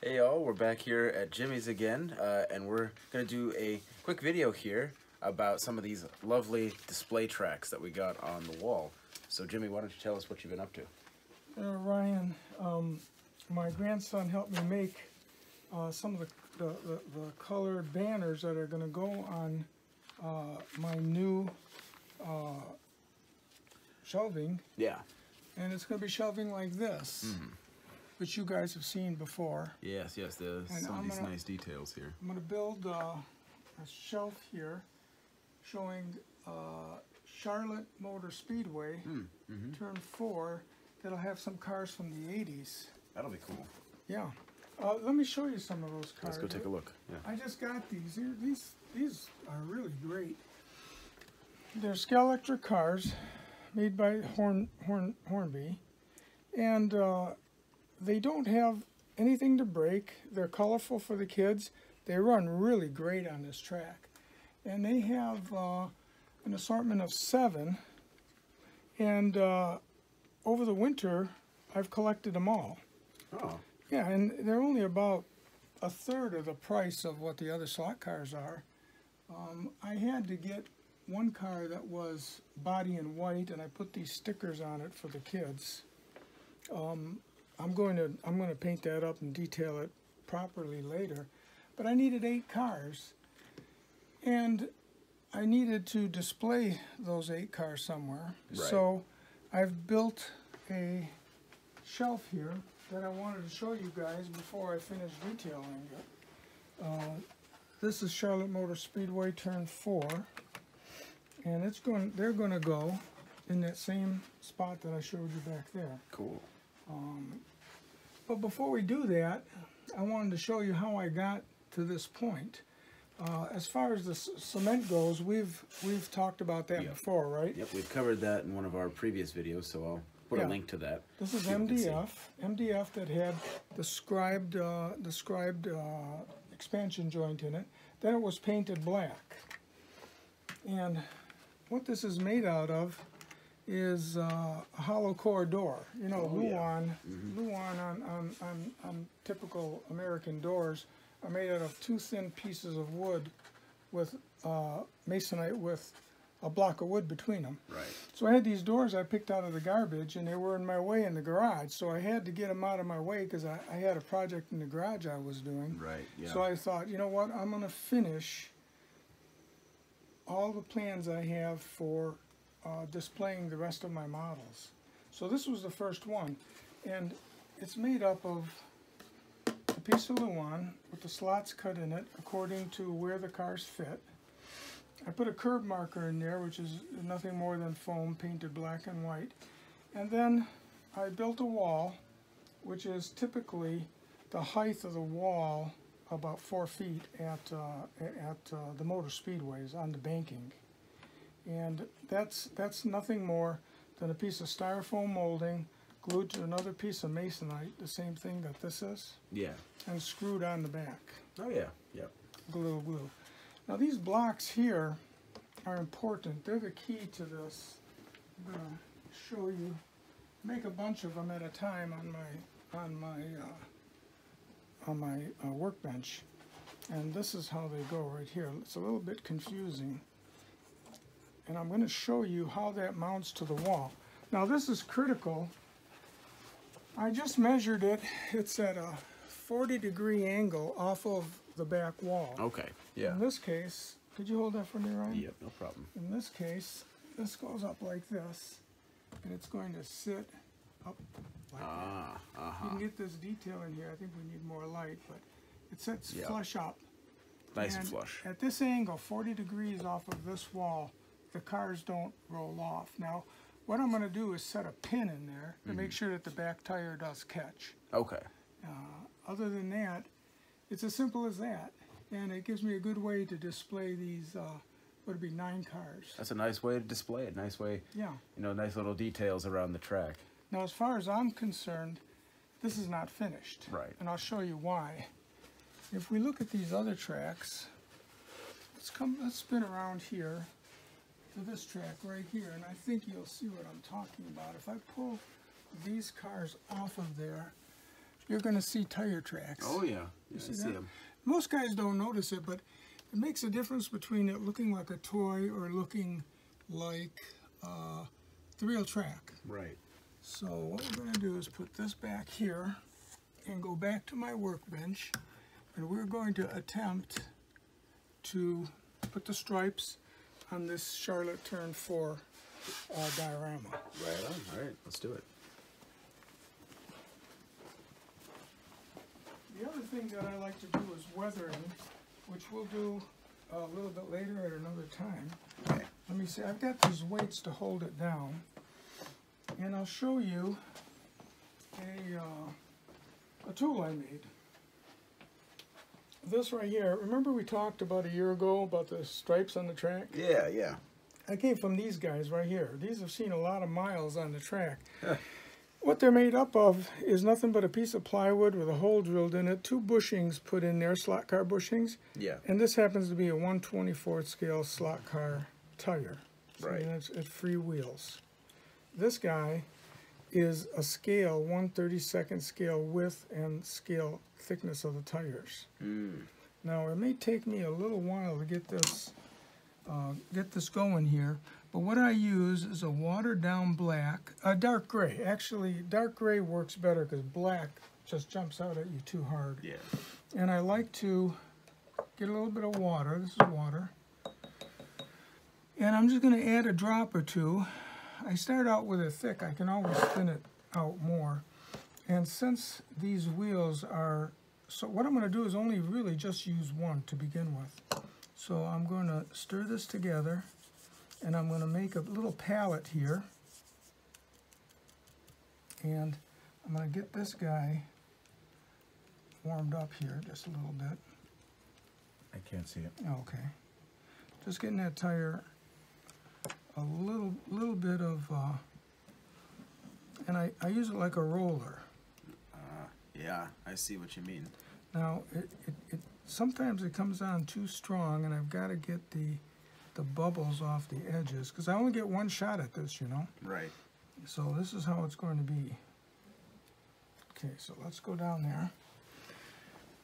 Hey y'all, we're back here at Jimmy's again, and we're going to do a quick video here about some of these lovely display tracks that we got on the wall. So Jimmy, why don't you tell us what you've been up to? Ryan, my grandson helped me make some of the colored banners that are going to go on my new shelving. Yeah. And it's going to be shelving like this, which you guys have seen before. Yes, there's some of these nice details here. I'm going to build a shelf here showing Charlotte Motor Speedway, Turn 4, that'll have some cars from the 80s. That'll be cool. Yeah. Let me show you some of those cars. Let's go take a look. Yeah. I just got these. These are really great. They're Scalextric cars made by Hornby, and they don't have anything to break. They're colorful for the kids. They run really great on this track. And they have an assortment of 7, and over the winter I've collected them all. Oh. Yeah, and they're only about a third of the price of what the other slot cars are. I had to get one car that was body in white, and I put these stickers on it for the kids. I'm going to paint that up and detail it properly later. But I needed 8 cars, and I needed to display those 8 cars somewhere. Right. So I've built a shelf here that I wanted to show you guys before I finish detailing it. This is Charlotte Motor Speedway Turn 4, and they're going to go in that same spot that I showed you back there. Cool. But before we do that, I wanted to show you how I got to this point. As far as the cement goes, we've talked about that before, right? Yep, we've covered that in one of our previous videos, so I'll put a link to that. This is MDF that had the scribed expansion joint in it. Then it was painted black. And what this is made out of is a hollow core door. You know, Luan on typical American doors are made out of 2 thin pieces of wood with masonite with a block of wood between them. Right. So I had these doors I picked out of the garbage, and they were in my way in the garage. So I had to get them out of my way because I had a project in the garage I was doing. Right. Yeah. So I thought, you know what, I'm going to finish all the plans I have for displaying the rest of my models. So this was the first one, and it's made up of a piece of Luan with the slots cut in it according to where the cars fit. I put a curb marker in there, which is nothing more than foam painted black and white. And then I built a wall, which is typically the height of the wall about 4 feet at the motor speedways on the banking. And that's nothing more than a piece of styrofoam molding glued to another piece of masonite, the same thing that this is. Yeah. And screwed on the back. Oh yeah, yep. Glue. Now these blocks here are important. They're the key to this. I'm going to show you. Make a bunch of them at a time on my workbench, and this is how they go right here. It's a little bit confusing, and I'm going to show you how that mounts to the wall. Now this is critical. I just measured it. It's at a 40-degree angle off of the back wall. Okay. Yeah. In this case, could you hold that for me, Ryan? Yep, no problem. In this case, this goes up like this, and it's going to sit up like that. You can get this detail in here. I think we need more light, but it sits flush up. Nice and flush. At this angle, 40 degrees off of this wall, the cars don't roll off. Now, what I'm going to do is set a pin in there to make sure that the back tire does catch. Okay. Other than that, it's as simple as that, and it gives me a good way to display these, what would be 9 cars. That's a nice way to display it. Nice way. Yeah. You know, nice little details around the track. Now, as far as I'm concerned, this is not finished. Right. And I'll show you why. If we look at these other tracks, let's spin around here to this track right here, and I think you'll see what I'm talking about. If I pull these cars off of there, you're going to see tire tracks. Oh yeah, You I see see that? them. Most guys don't notice it, but it makes a difference between it looking like a toy or looking like the real track. Right. So what we're going to do is put this back here and go back to my workbench, and we're going to attempt to put the stripes on this Charlotte Turn 4 diorama. Right on. All right, let's do it. The other thing that I like to do is weathering, which we'll do a little bit later at another time. Okay. Let me see, I've got these weights to hold it down, and I'll show you a tool I made. This right here, remember we talked about a year ago about the stripes on the track? Yeah, yeah. I came from these guys right here. These have seen a lot of miles on the track. What they're made up of is nothing but a piece of plywood with a hole drilled in it, 2 bushings put in there, slot car bushings. Yeah. And this happens to be a 1/24 scale slot car tire. So, Right. and it's free wheels. This guy is a scale, 1/32 scale width and scale thickness of the tires. Now it may take me a little while to get this going here, but what I use is a watered down black, a dark gray. Actually, dark gray works better because black just jumps out at you too hard. Yeah. And I like to get a little bit of water. This is water. And I'm just going to add a drop or two. I start out with it thick. I can always thin it out more. And since these wheels are, so what I'm going to do is only really just use one to begin with. So I'm going to stir this together, and I'm going to make a little palette here. And I'm going to get this guy warmed up here just a little bit. I can't see it. Okay. Just getting that tire a little bit of, and I use it like a roller. Yeah, I see what you mean. Now, sometimes it comes on too strong, and I've got to get the bubbles off the edges, because I only get one shot at this, you know. Right. So this is how it's going to be. Okay, so let's go down there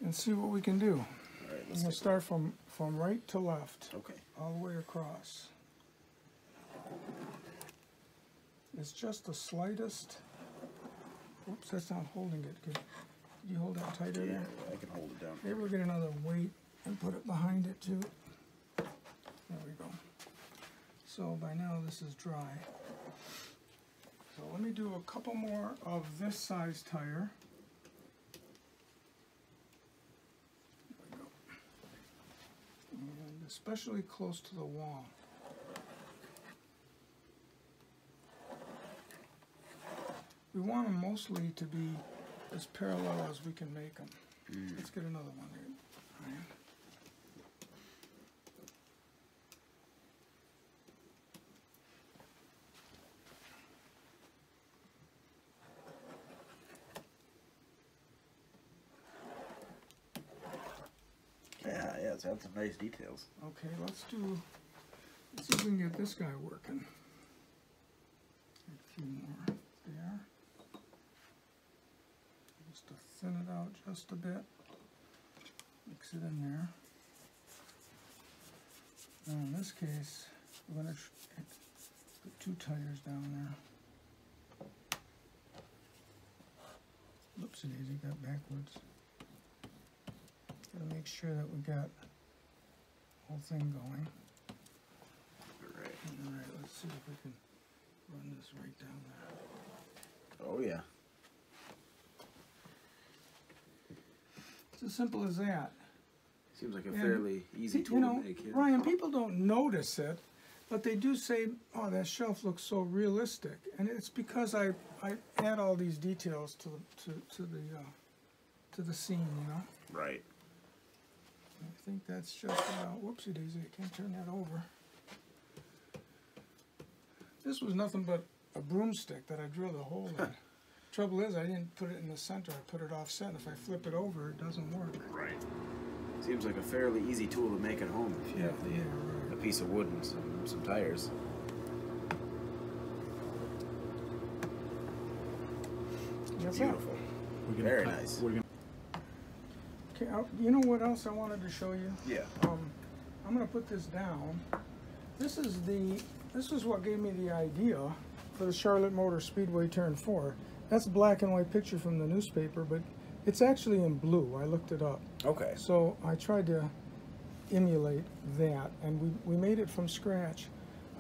and see what we can do. All right, I'm let's going to start from right to left, Okay. all the way across. It's just the slightest. Oops, that's not holding it. Could you hold that tighter Yeah, there? I can hold it down. Maybe we'll get another weight and put it behind it too. There we go. So by now this is dry. So let me do a couple more of this size tire. There we go. And especially close to the wall. We want them mostly to be as parallel as we can make them. Let's get another one here. Ryan. Yeah, it's had some nice details. Okay, let's see if we can get this guy working. A few more there. Just to thin it out just a bit. Mix it in there. Now in this case, we're going to put 2 tires down there. Whoopsie daisy, got backwards. Gotta make sure that we got the whole thing going. All right. Alright, let's see if we can run this right down there. Oh yeah. It's as simple as that. Seems like a And, fairly easy tool you know, to make here. Ryan, people don't notice it, but they do say, oh, that shelf looks so realistic. And it's because I add all these details to the scene, you know. Right. I think that's just about, whoopsie daisy, I can't turn that over. This was nothing but a broomstick that I drilled a hole in. Trouble is, I didn't put it in the center, I put it offset. If I flip it over, it doesn't work. Right. Seems like a fairly easy tool to make at home if you have right. a piece of wood and some tires. That's Beautiful. it. Very nice. Okay, you know what else I wanted to show you? Yeah. I'm going to put this down. This is what gave me the idea for the Charlotte Motor Speedway Turn 4. That's a black and white picture from the newspaper, but it's actually in blue. I looked it up. Okay. So I tried to emulate that, and we made it from scratch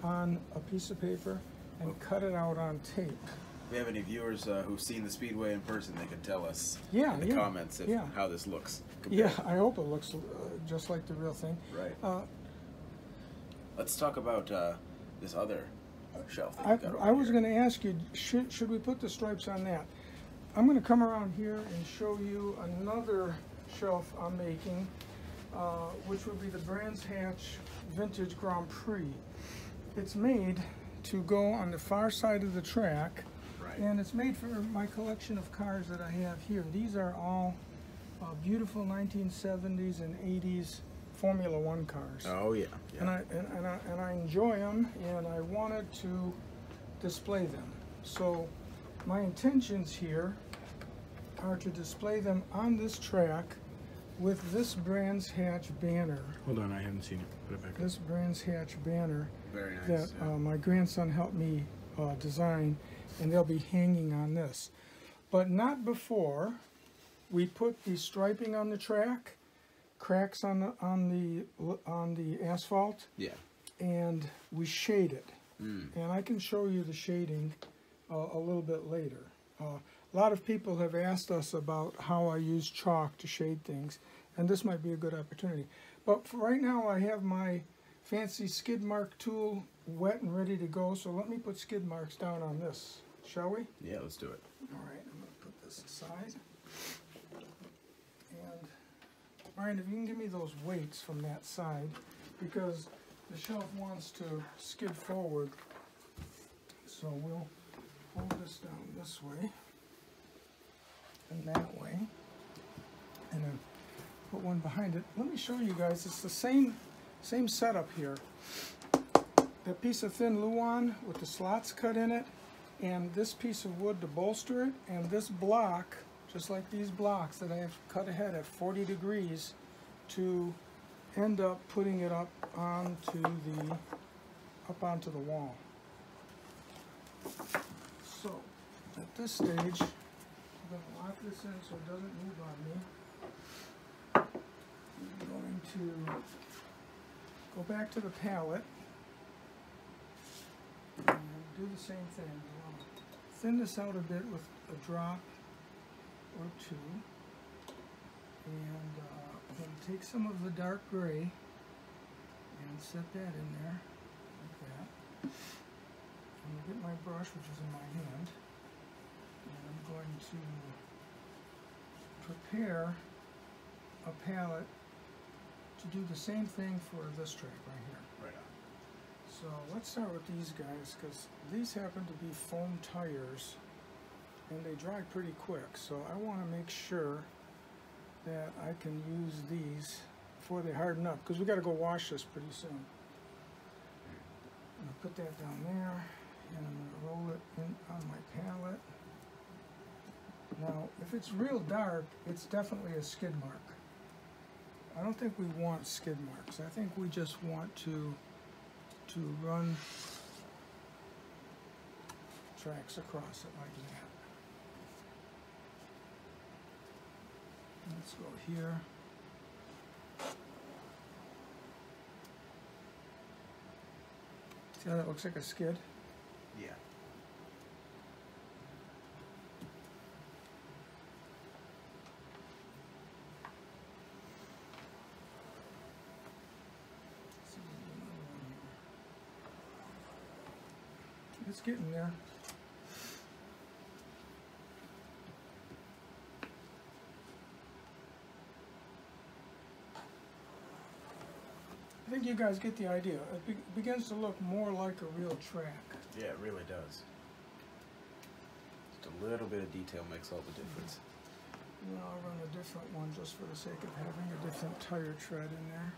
on a piece of paper and cut it out on tape. If we have any viewers who've seen the Speedway in person, they can tell us in the comments how this looks. Yeah, I hope it looks just like the real thing. Right. Let's talk about this other shelf. I was going to ask you, should we put the stripes on that? I'm going to come around here and show you another shelf I'm making, which would be the Brands Hatch Vintage Grand Prix. It's made to go on the far side of the track, and it's made for my collection of cars that I have here. These are all beautiful 1970s and 80s Formula One cars. Oh yeah. And I enjoy them, and I wanted to display them. So my intentions here are to display them on this track with this Brands Hatch banner. Hold on, I haven't seen it. Put it back. This Brands Hatch banner. Very nice. That my grandson helped me design, and they'll be hanging on this. But not before we put the striping on the track, cracks on the asphalt. Yeah. And we shade it. And I can show you the shading a little bit later. A lot of people have asked us about how I use chalk to shade things, and this might be a good opportunity. But for right now, I have my fancy skid mark tool wet and ready to go, so let me put skid marks down on this, shall we? Yeah, let's do it. All right, I'm going to put this aside. And Brian, if you can give me those weights from that side, because the shelf wants to skid forward, so we'll hold this down this way and that way, and then put one behind it. Let me show you guys, it's the same setup here. That piece of thin Luan with the slots cut in it, and this piece of wood to bolster it, and this block, just like these blocks that I have cut ahead at 40 degrees to end up putting it up onto the wall. So at this stage, I'm going to lock this in so it doesn't move on me. I'm going to go back to the pallet and do the same thing. I'll thin this out a bit with a drop or two, and I'm going to take some of the dark gray and set that in there like that. I'm going to get my brush, which is in my hand, and I'm going to prepare a palette to do the same thing for this track right here. Right on. So let's start with these guys, because these happen to be foam tires and they dry pretty quick. So I want to make sure that I can use these before they harden up, because we got to go wash this pretty soon. I'm going to put that down there, and I'm going to roll it in on my palette. Now, if it's real dark, it's definitely a skid mark. I don't think we want skid marks. I think we just want to run tracks across it like that. Let's go here. See how that looks like a skid? Yeah. It's getting there. I think you guys get the idea. It begins to look more like a real track. Yeah, it really does. Just a little bit of detail makes all the difference. You know, I'll run a different one just for the sake of having a different tire tread in there.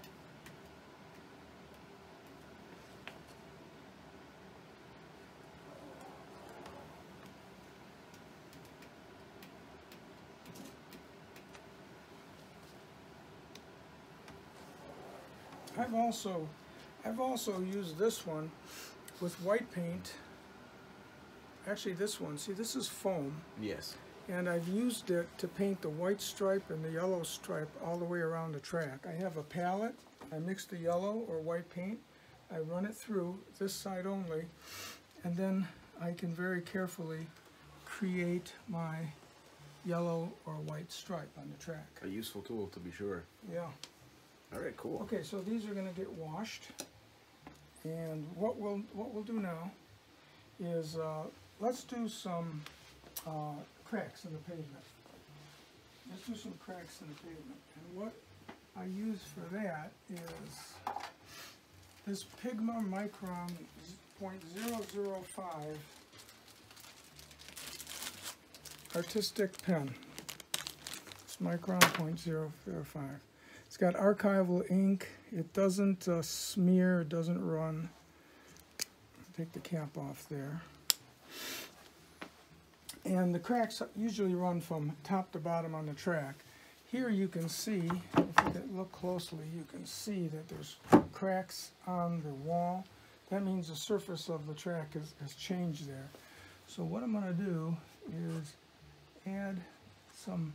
I've also used this one with white paint. Actually, this one, see, this is foam. Yes. And I've used it to paint the white stripe and the yellow stripe all the way around the track. I have a palette, I mix the yellow or white paint, I run it through this side only, and then I can very carefully create my yellow or white stripe on the track. A useful tool, to be sure. Yeah. All right, cool. Okay, so these are going to get washed, and what we'll do now is let's do some cracks in the pavement. Let's do some cracks in the pavement. And what I use for that is this Pigma Micron .005 artistic pen. It's Micron .005. It's got archival ink. It doesn't smear, it doesn't run. Take the cap off there. And the cracks usually run from top to bottom on the track. Here you can see, if you look closely, you can see that there's cracks on the wall. That means the surface of the track has changed there. So what I'm going to do is add some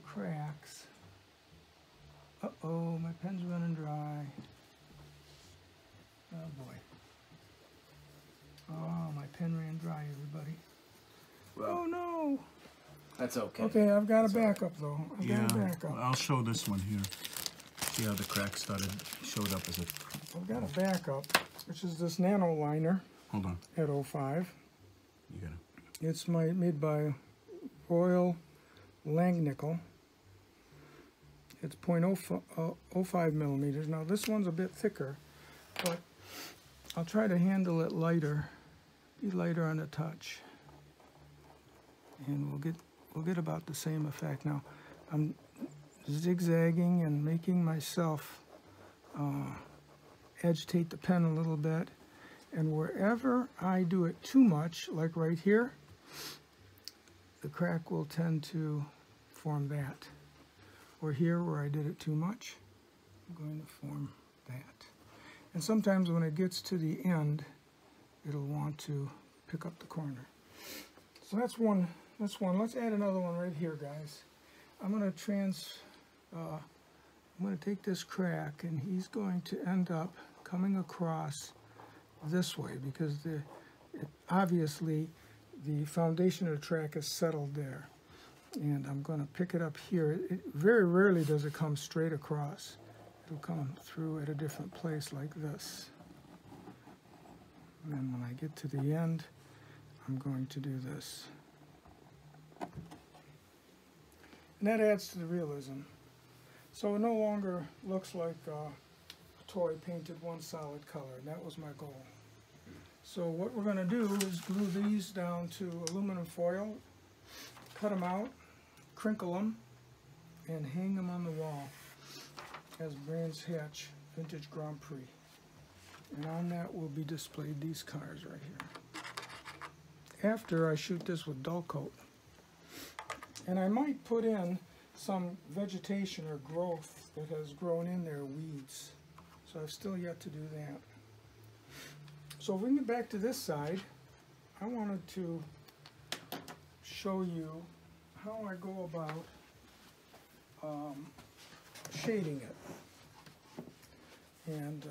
cracks. Uh-oh, my pen's running dry. Oh boy. Oh, my pen ran dry, everybody. Well, Oh no! that's okay. Okay, I've got a backup though. I've got a Yeah, backup. I'll show this one here. See how the crack showed up as a... I've got a backup, which is this nano liner Hold on. at 05. You got it. It's made by Royal Langnickel. It's 0.05 millimeters. Now this one's a bit thicker, but I'll try to handle it lighter, be lighter on the touch, and we'll get about the same effect. Now I'm zigzagging and making myself agitate the pen a little bit, and wherever I do it too much, like right here, the crack will tend to form that. Or here where I did it too much, I'm going to form that. And sometimes when it gets to the end, it'll want to pick up the corner. So that's one. Let's add another one right here, guys. I'm going to take this crack, and he's going to end up coming across this way because obviously the foundation of the track is settled there. And I'm going to pick it up here. Very rarely does it come straight across. It'll come through at a different place like this. And then when I get to the end, I'm going to do this. And that adds to the realism. So it no longer looks like a toy painted one solid color, and that was my goal. So what we're going to do is glue these down to aluminum foil, cut them out, crinkle them, and hang them on the wall as Brands Hatch Vintage Grand Prix. And on that will be displayed these cars right here. After I shoot this with dull coat. And I might put in some vegetation or growth that has grown in there, weeds. So I've still yet to do that. So if we can get back to this side, I wanted to show you how I go about shading it. And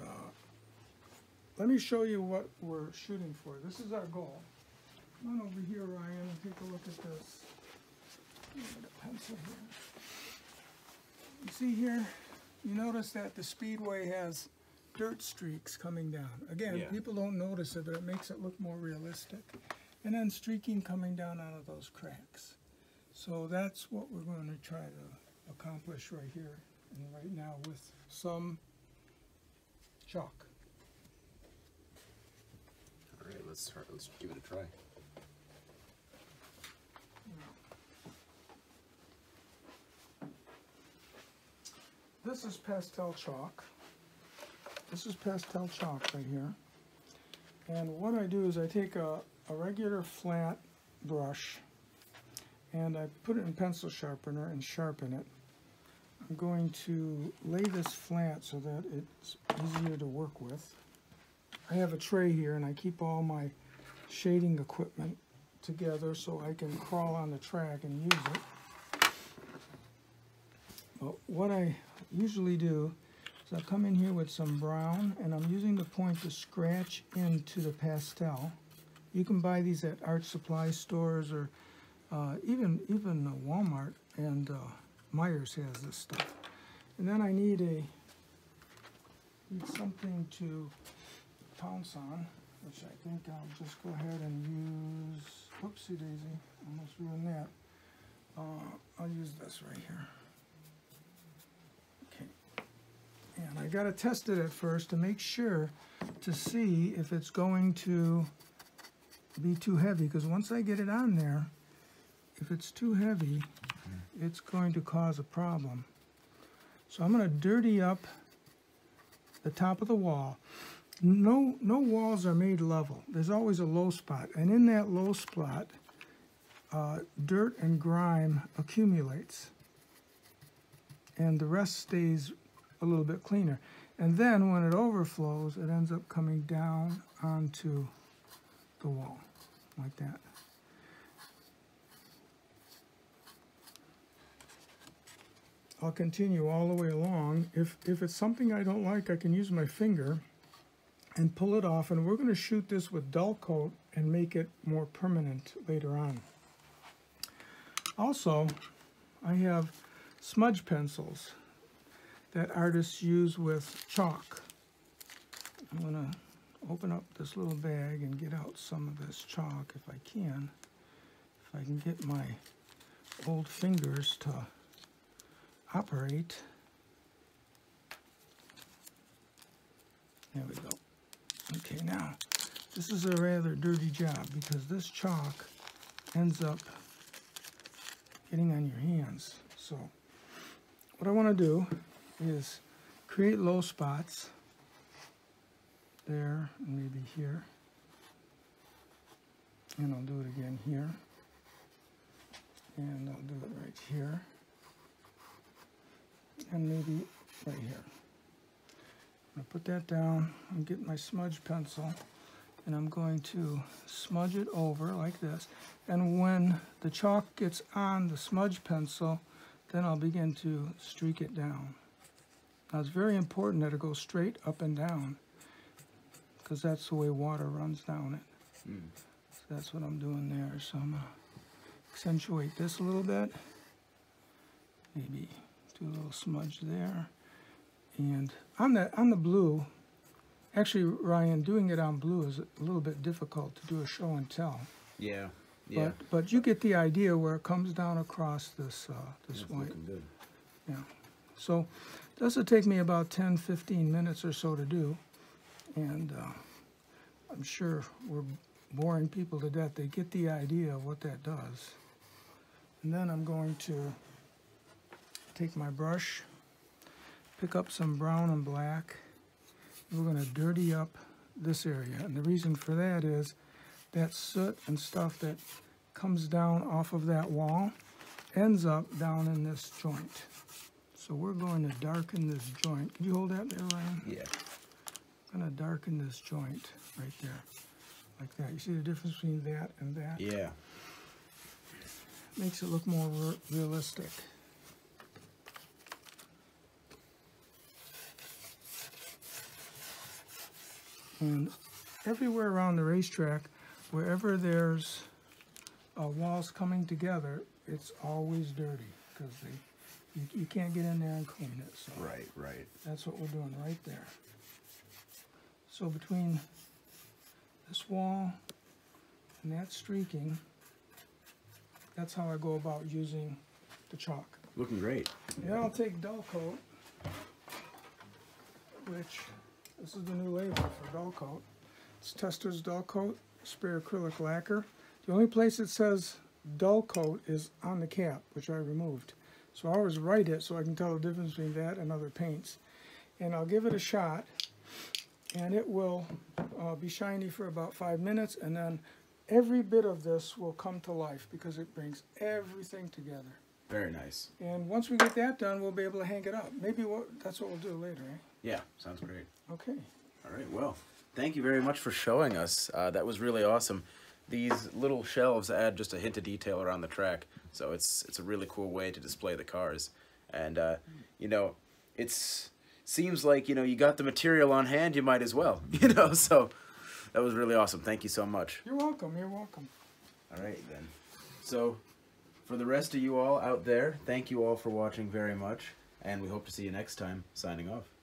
let me show you what we're shooting for. This is our goal. Come on over here, Ryan, and take a look at this. Get a pencil here. You see here, you notice that the speedway has dirt streaks coming down. Again, Yeah. people don't notice it, but it makes it look more realistic. And then streaking coming down out of those cracks. So that's what we're going to try to accomplish right here and right now with some chalk. All right, let's give it a try. This is pastel chalk. This is pastel chalk right here. And what I do is I take a regular flat brush and I put it in pencil sharpener and sharpen it I'm going to lay this flat so that it's easier to work with. I have a tray here and I keep all my shading equipment together so I can crawl on the track and use it. But what I usually do is I come in here with some brown and I'm using the point to scratch into the pastel. You can buy these at art supply stores or even Walmart, and Myers has this stuff. And then I need something to pounce on, which I think I'll just go ahead and use. Whoopsie daisy, almost ruined that. I'll use this right here. Okay. And I got to test it at first to make sure to see if it's going to be too heavy, because once I get it on there, if it's too heavy, it's going to cause a problem. So I'm going to dirty up the top of the wall. No walls are made level. There's always a low spot, and in that low spot, dirt and grime accumulates, and the rest stays a little bit cleaner. And then when it overflows, it ends up coming down onto the wall like that. I'll continue all the way along. If it's something I don't like, I can use my finger and pull it off, and we're going to shoot this with dull coat and make it more permanent later on. Also, I have smudge pencils that artists use with chalk. I'm going to open up this little bag and get out some of this chalk if I can. If I can get my old fingers to operate. There we go. Okay, now, this is a rather dirty job because this chalk ends up getting on your hands. So, what I want to do is create low spots there and maybe here. And I'll do it again here. And I'll do it right here. And maybe right here. I'm going to put that down and get my smudge pencil, and I'm going to smudge it over like this. And when the chalk gets on the smudge pencil, then I'll begin to streak it down. Now it's very important that it goes straight up and down, because that's the way water runs down it. So that's what I'm doing there. So I'm going to accentuate this a little bit. Maybe do a little smudge there. And on the blue, actually, Ryan, doing it on blue is a little bit difficult to do a show and tell. Yeah, yeah. But you get the idea where it comes down across this That's white. looking good. Yeah. So this will take me about 10-15 minutes or so to do, and I'm sure we're boring people to death. They get the idea of what that does. And then I'm going to take my brush, pick up some brown and black. We're going to dirty up this area, and the reason for that is that soot and stuff that comes down off of that wall ends up down in this joint. So we're going to darken this joint. Can you hold that there, Ryan? Yeah. I'm going to darken this joint right there, like that. You see the difference between that and that? Yeah. Makes it look more realistic. And everywhere around the racetrack, wherever there's walls coming together, it's always dirty because you can't get in there and clean it. So Right. that's what we're doing right there. So between this wall and that streaking, that's how I go about using the chalk. Looking great. Then I'll take dull coat, which this is the new label for dull coat. It's Tester's dull coat, spray acrylic lacquer. The only place it says dull coat is on the cap, which I removed. So I always write it so I can tell the difference between that and other paints. And I'll give it a shot, and it will be shiny for about 5 minutes, and then every bit of this will come to life because it brings everything together. Very nice. And once we get that done, we'll be able to hang it up. Maybe that's what we'll do later, eh? Yeah, sounds great. Okay. All right, well, thank you very much for showing us. That was really awesome. These little shelves add just a hint of detail around the track, so it's a really cool way to display the cars. And, you know, seems like, you know, you got the material on hand, you might as well, you know, so that was really awesome. Thank you so much. You're welcome. You're welcome. All right, then. So, for the rest of you all out there, thank you all for watching very much, and we hope to see you next time. Signing off.